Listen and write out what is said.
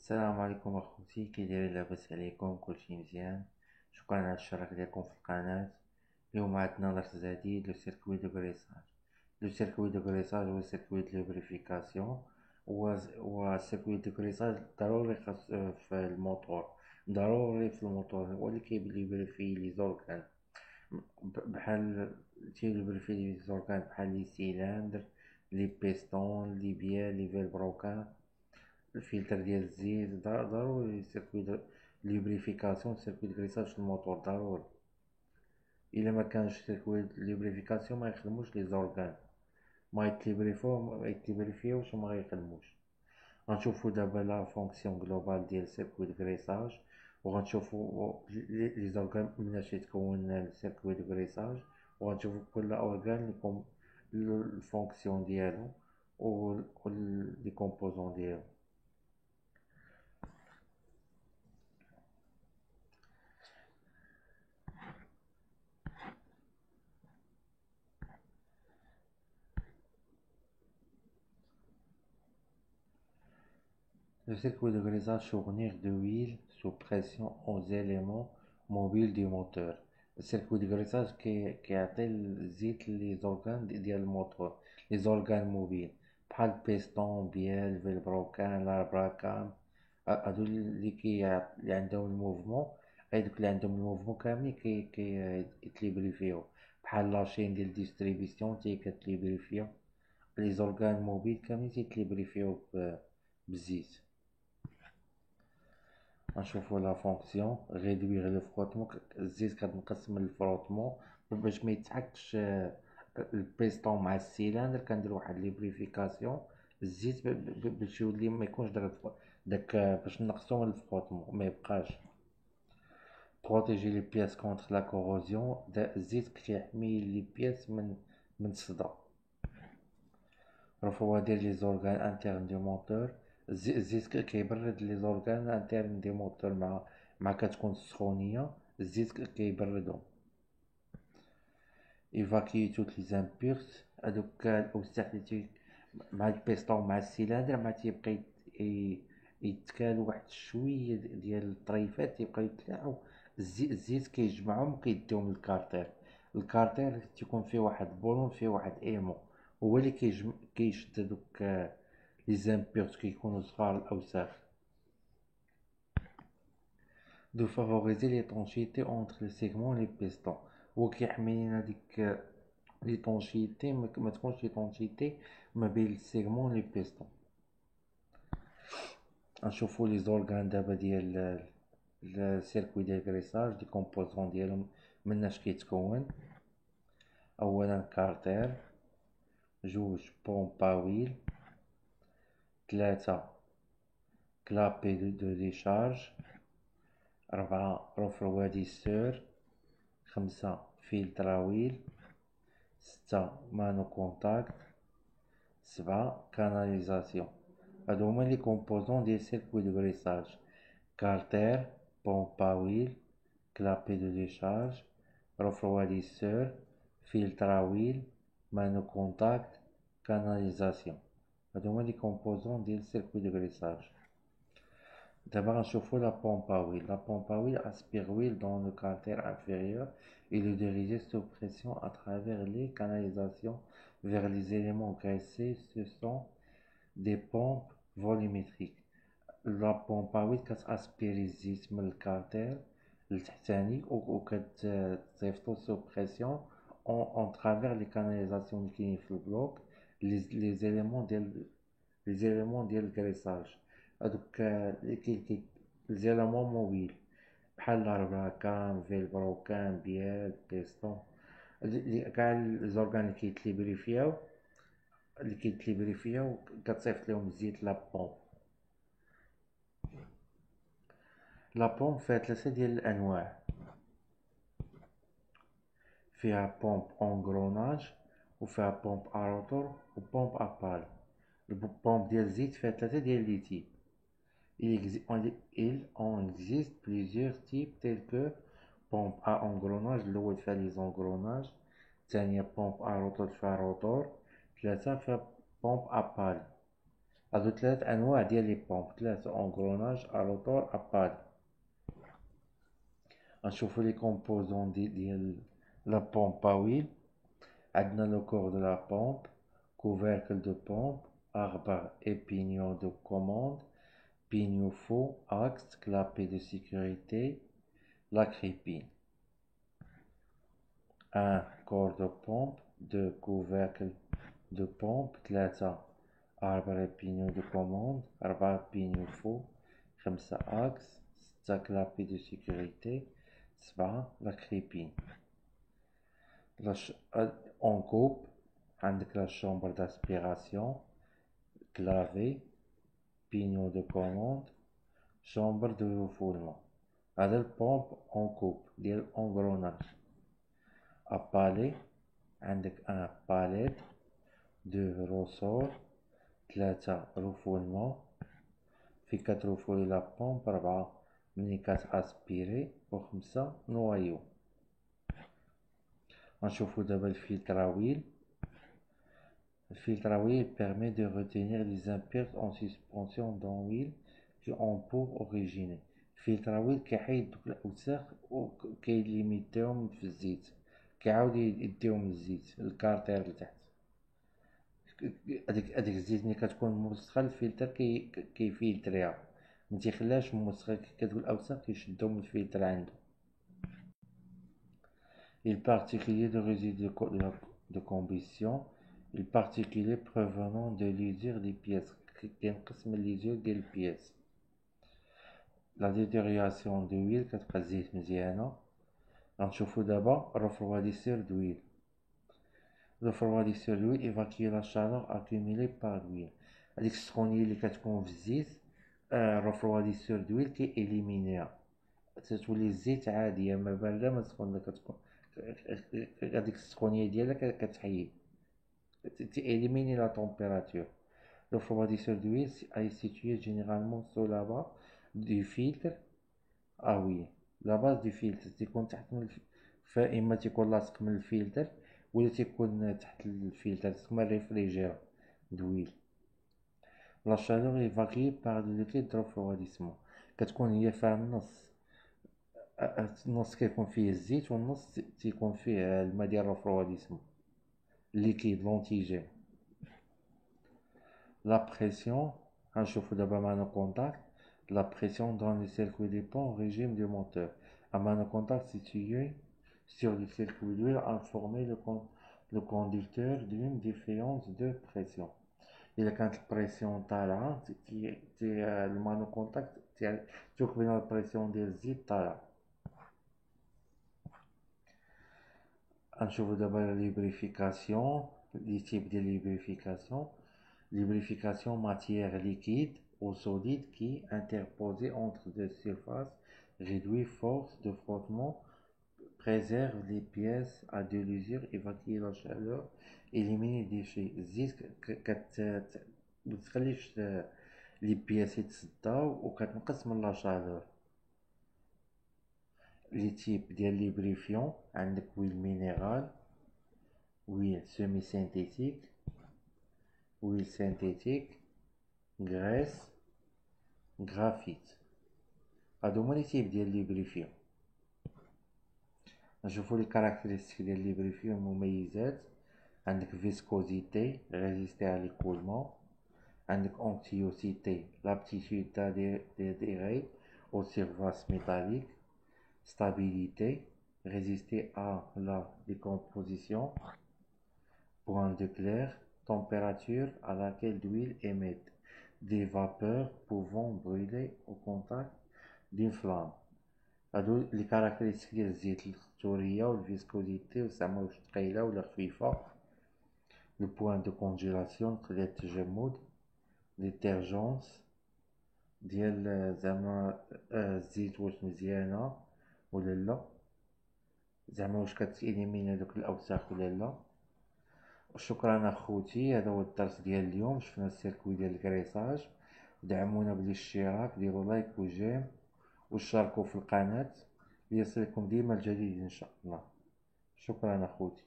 السلام عليكم اخوتي، كي دايرين؟ لاباس عليكم؟ كلشي مزيان؟ شكرا على الاشتراك ديالكم في القناة. اليوم عندنا درس جديد، لو سيركوي دو غريساج. لو سيركوي دو غريساج هو سيركوي دو لوبريفيكاسيون. و سيركوي دو غريساج ضروري خاص في الموتور، ضروري في الموتور، هو اللي كيلوبريفي لي زورغان. بحال تيلوبريفي لي زورغان بحال لي سيلاندر، لي بيستون، لي بيال، لي فيلبروكان، الفلتر ديال الزيت. ضروري سيركوي دو لوبريفيكاسيون، سيركوي دو غريساج في الموتور ضروري. الا ما كانش سيركوي دو لوبريفيكاسيون ما يخدموش لي زورغان، ما يتليبريفيوش وما غيخدموش. غنشوفو دابا لا فونكسيون جلوبال ديال سيركوي دو غريساج، وغنشوفو لي زورغان مناش يتكون السيركوي دو غريساج، وغنشوفو كل اورغان لكم الفونكسيون ديالو و لي كومبوزون ديالو. Le circuit de grisage fournit de l'huile sous pression aux éléments mobiles du moteur. Le circuit de grisage qui appelle les organes ديال الموتور، les organes mobiles بحال البيستون، بيال، فيلبروكان، لاربراكان. هادو اللي عندهم الموفمون، هادوك اللي عندهم الموفمون كاملين كي يتليبري فيهم، بحال لاشين ديال ديستريبيسيون كتليبري فيها. لي زورغان موبيل كاملين تيتليبري فيهم بالزيت. غنشوفو لا فونكسيون غيدويغ لو فروتمون. الزيت كتنقص من الفروتمون باش ما يتحكش البيستون مع السيلندر. كندير واحد ليبريفيكاسيون الزيت باش يولي ما يكونش داك باش نقصو من الفروتمون ما يبقاش. بروتيجي لي بياس كونتر لا كوروزيون، الزيت كيحمي لي بياس من الصدى. refroidir les organes internes du moteur. الزيت كيبرد لي زورغان انترن دي موتور، مع كتكون السخونيه الزيت كيبردهم. ايفاكيي توت لي زامبيرس، هادوك الاوساخ اللي مع البيستون مع السيلندر ما تيبقى يتكالو واحد شويه ديال الطريفات تيبقاو يتلاعو. الزيت كيجمعهم وكيديهم للكارتير. الكارتير تيكون فيه واحد بولون، فيه واحد ايمو، هو اللي كيشد هادوك لي زامبيرس كيكونوا صغار الاوساخ. de favoriser l'étanchéité entre les segments et les pistons، هو كيحمي لينا ديك ليطونشيتي، ما تكونش ليطونشيتي ما بين السيغمون لي بيستون. نشوفو لي زورغان دابا ديال السيركوي ديال غريساج، دي كومبوزون ديالهم مناش كيتكون. اولا كارتير، جوج بومباويل، ثلاثة كلابي دو ديشارج، ربعة روفرواديسور، خمسة فيلتراويل، ستة مانو كونتاكت، سبعة كاناليزاسيون. هادو هما لي كومبوزون ديال سيركوي دو غريساج: كارتير، بومباويل، كلابي دو ديشارج، روفرواديسور، فيلتراويل، مانو كونتاكت، كاناليزاسيون. هادو هما لي كومبوزون ديال سيركوي دو غريساج. D'abord, غنشوفو la pompe à huile. La pompe à huile aspire l'huile dans le carter inférieur et le dirige sous pression à travers les canalisations vers les éléments graissés. Ce sont des pompes volumétriques. La pompe à huile كتأسبيري الزيت من الكارتير التحتاني وكتصيفطو سو بريسيون en travers les canalisations اللي كاينين في البلوك، les éléments ديال الكريساج. هادوك زيلامون موبيل بحال لاربراكان، فيلبروكان، بيال، بيستون، كاع الزورغان اللي كيتليبري فيها كتصيفط ليهم الزيت لا بومب. لا بومب فيها ثلاثة ديال الانواع، فيها بومب اونغروناج، وفيها بومب اروتور، وبومب ابال. البومب ديال الزيت فيها ثلاثة ديال لي تيب. Il en existe plusieurs types tels que pompe à engrenage، الأول فيها لي زونغروناج، الثانية بومب à rotor فيها روتور، ثلاثة فيها بومب à pale. هادو ثلاث انواع ديال لي بومب، ثلاث اونغروناج الوتور ابالي. غنشوفو لي كومبوزون ديال لا بومب اويل. عندنا لو كور دو لا بومب، couvercle de pompe, arbre et pignon de commande, pignon faux, axe, clapet de sécurité, la crépine. Un corps de pompe, deux couvercles de pompe, ثلاثة arbre et pignon de commande، أربعة pignon faux، خمسة axe، ستة clapet de sécurité، سبعة la crépine. On coupe عندك la chambre d'aspiration، clavet، pignon de commande، chambre de refoulement. هذا البومب اون كوب ديال اونغروناج. ابالي عندك ان باليت، دو روسور، ثلاثة رفولمون، في كترفولي لا بومب، ربعة ملي كتاسبيري، وخمسة نوايو. غنشوفو دابا الفلتراويل. الفلتراويل permet de retenir les impuretés en suspension dans l'huile qui ont pour origine. الفلتراويل كيحيد دوك الاوساخ وكيليميتيهم في الزيت، كيعاود يديهم للزيت الكارتير لتحت. هاديك الزيت ملي كتكون موسخه الفلتر كيفلتريها، ما تيخليهاش موسخه، كتقول الاوساخ كيشدهم الفلتر عنده. Les particules de résidus de combustion، les particules provenant de l'usure des pièces، كينقسم l'usure ديال البياس. لا ديتيرياسيون دو ويل، كتبقى الزيت مزيانه. غنشوفو دابا refroidisseur d'huile. Le refroidisseur d'huile évacue la chaleur accumulée par l'huile. هاديك السخونيه اللي كتكون في الزيت، refroidisseur d'huile كيإليمينيها، تتولي الزيت عاديه، ما بارده ما سخونه، كتكون هاديك السخونيه ديالها كتحيد، تإليميني لا température. Le refroidisseur d'huile est situé généralement sous la base du filtre. oui، la base du filtre تيكون تحت إما تيكون لاصق من الفلتر ولا تيكون تحت الفلتر، تسمى ريفريجير دويل. لا شالور ايفاكيي بار لو ليكيد دو refroidissement، كتكون هي فيها النص كيكون فيه الزيت والنص تيكون فيه الماء ديال refroidissement ليكيد لونتيجين. La pression، غنشوفو دابا معنا contact. La pression dans le circuit dépend au régime du moteur. Un contact situé sur le circuit d'huile a informé le conducteur d'une différence de pression. إذا كانت البريسيون طالعة المانو كونتاكت تشوف بين البريسيون ديال الزيت طالعة. غنشوفو دابا ليبريفيكاسيون، لي تيب ديال ليبريفيكاسيون. Lubrification matière liquide ou solide qui, interposée entre deux surfaces, réduit force de frottement, préserve les pièces à de l'usure, évacue la chaleur, élimine les déchets. الزيت متخليش لي بياس يتصداو وكتنقص من لا شالور. لي تيب ديال ليبريفيون، عندك ويل مينيرال، ويل سيمي سينتيتيك، huile synthétique، graisse، graphite. هادو هما لي تيب ديال ليبريفيون. نشوفو لي كاركتيرستيك ديال ليبريفيون مميزات. عندك فيسكوزيتي، ريزيستي على ليكولمون. عندك اونكسيوسيتي، لابتيتود d'adhérer aux surfaces métalliques. Stabilité، résister à la décomposition. Point de clair، température à laquelle l'huile émet des vapeurs pouvant brûler au contact d'une flamme. هادو لي كاركتيرستيك ديال الزيت، الخطوريه والفيسكوزيتي، وزعما واش ثقيله ولا خفيفه. لو بوين دو كونجيلاسيون، نقدر التجمد. ديتيرجونس ديال زعما الزيت واش مزيانه ولا لا، زعما واش كتإليميني هادوك الاوساخ ولا لا. شكرا اخوتي، هذا هو الدرس ديال اليوم. شفنا السيركوي ديال الكريساج. دعمونا بالاشتراك، ديروا لايك وجيم وشاركوا في القناة ليصلكم ديما الجديد ان شاء الله. شكرا اخوتي.